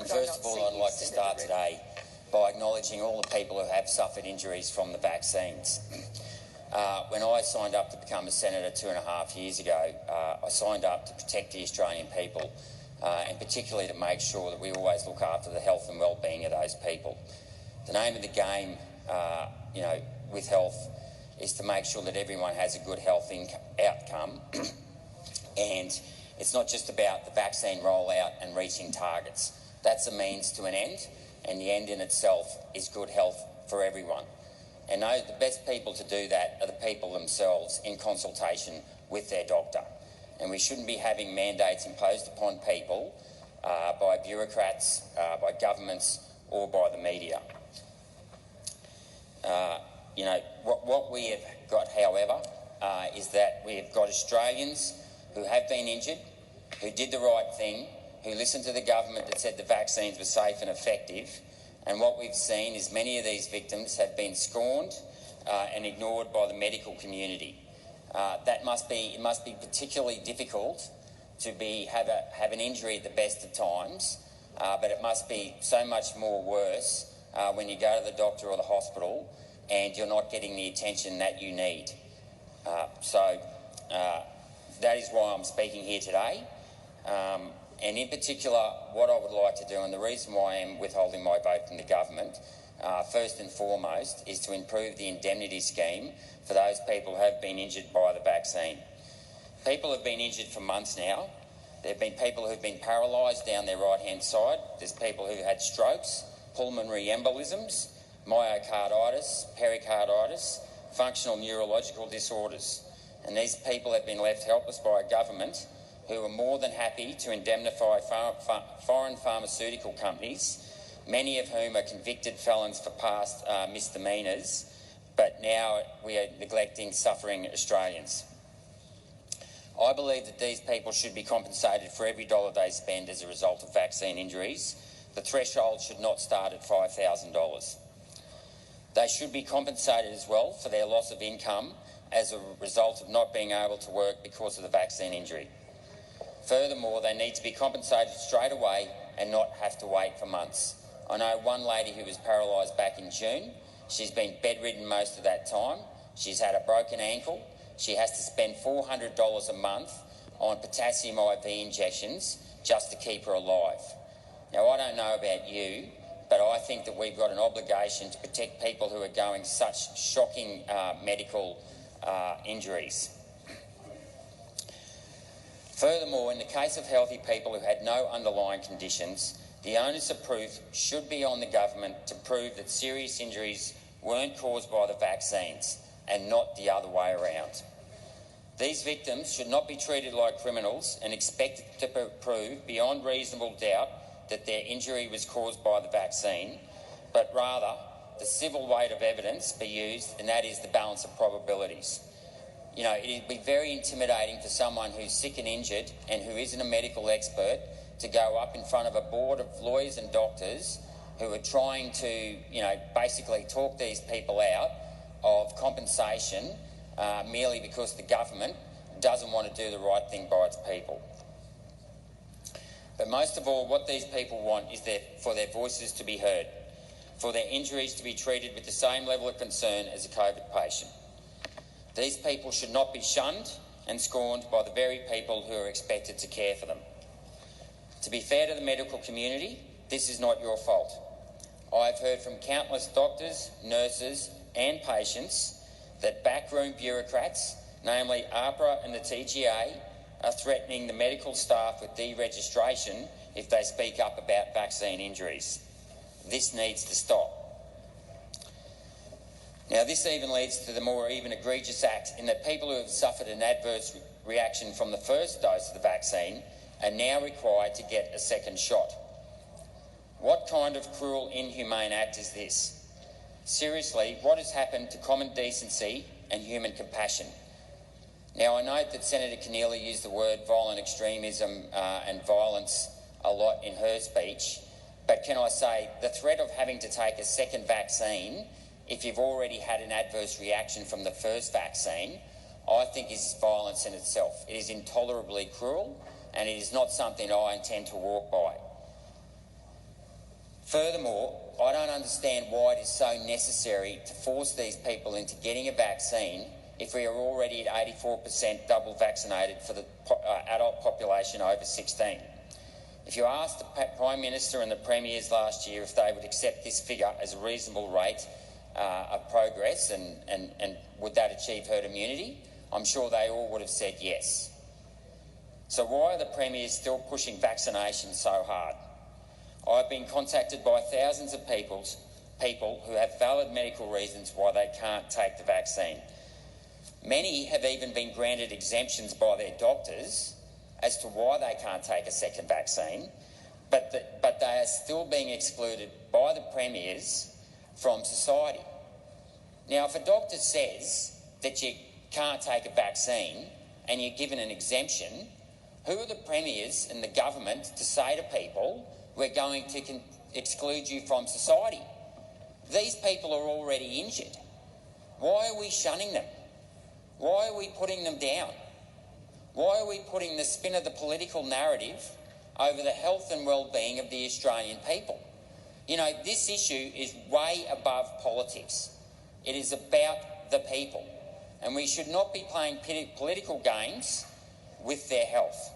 First of all, I'd like to start today by acknowledging all the people who have suffered injuries from the vaccines. When I signed up to become a senator 2.5 years ago, I signed up to protect the Australian people and particularly to make sure that we always look after the health and well-being of those people. The name of the game, with health is to make sure that everyone has a good health outcome and it's not just about the vaccine rollout and reaching targets. That's a means to an end, and the end in itself is good health for everyone. And the best people to do that are the people themselves in consultation with their doctor. And we shouldn't be having mandates imposed upon people by bureaucrats, by governments or by the media. What we have got, however, is that we have got Australians who have been injured, who did the right thing, who listened to the government that said the vaccines were safe and effective. And what we've seen is many of these victims have been scorned and ignored by the medical community. It must be particularly difficult to have an injury at the best of times, but it must be so much more worse when you go to the doctor or the hospital and you're not getting the attention that you need. That is why I'm speaking here today. And in particular, what I would like to do, and the reason why I am withholding my vote from the government, first and foremost, is to improve the indemnity scheme for those people who have been injured by the vaccine. People have been injured for months now. There have been people who have been paralysed down their right-hand side. There's people who had strokes, pulmonary embolisms, myocarditis, pericarditis, functional neurological disorders. And these people have been left helpless by a government who are more than happy to indemnify foreign pharmaceutical companies, many of whom are convicted felons for past misdemeanours, but now we are neglecting suffering Australians. I believe that these people should be compensated for every dollar they spend as a result of vaccine injuries. The threshold should not start at $5,000. They should be compensated as well for their loss of income as a result of not being able to work because of the vaccine injury. Furthermore, they need to be compensated straight away and not have to wait for months. I know one lady who was paralysed back in June. She's been bedridden most of that time. She's had a broken ankle. She has to spend $400 a month on potassium IV injections just to keep her alive. Now, I don't know about you, but I think that we've got an obligation to protect people who are going such shocking medical injuries. Furthermore, in the case of healthy people who had no underlying conditions, the onus of proof should be on the government to prove that serious injuries weren't caused by the vaccines and not the other way around. These victims should not be treated like criminals and expected to prove beyond reasonable doubt that their injury was caused by the vaccine, but rather the civil weight of evidence be used, and that is the balance of probabilities. It'd be very intimidating for someone who's sick and injured and who isn't a medical expert to go up in front of a board of lawyers and doctors who are trying to, basically talk these people out of compensation merely because the government doesn't want to do the right thing by its people. But most of all, what these people want is for their voices to be heard, for their injuries to be treated with the same level of concern as a COVID patient. These people should not be shunned and scorned by the very people who are expected to care for them. To be fair to the medical community, this is not your fault. I've heard from countless doctors, nurses and patients that backroom bureaucrats, namely AHPRA and the TGA, are threatening the medical staff with deregistration if they speak up about vaccine injuries. This needs to stop. Now, this even leads to the more even egregious act in that people who have suffered an adverse reaction from the first dose of the vaccine are now required to get a second shot. What kind of cruel, inhumane act is this? Seriously, what has happened to common decency and human compassion? Now, I note that Senator Keneally used the word violent extremism and violence a lot in her speech, but can I say the threat of having to take a second vaccine if you've already had an adverse reaction from the first vaccine, I think is violence in itself. It is intolerably cruel and it is not something I intend to walk by. Furthermore, I don't understand why it is so necessary to force these people into getting a vaccine if we are already at 84% double vaccinated for the adult population over 16. If you asked the Prime Minister and the Premiers last year if they would accept this figure as a reasonable rate of progress and would that achieve herd immunity, I'm sure they all would have said yes. So why are the Premiers still pushing vaccination so hard? I've been contacted by thousands of people who have valid medical reasons why they can't take the vaccine. Many have even been granted exemptions by their doctors as to why they can't take a second vaccine, but they are still being excluded by the Premiers from society. Now, if a doctor says that you can't take a vaccine and you're given an exemption, who are the Premiers and the government to say to people, we're going to exclude you from society? These people are already injured. Why are we shunning them? Why are we putting them down? Why are we putting the spin of the political narrative over the health and well-being of the Australian people? You know, this issue is way above politics. It is about the people, and we should not be playing political games with their health.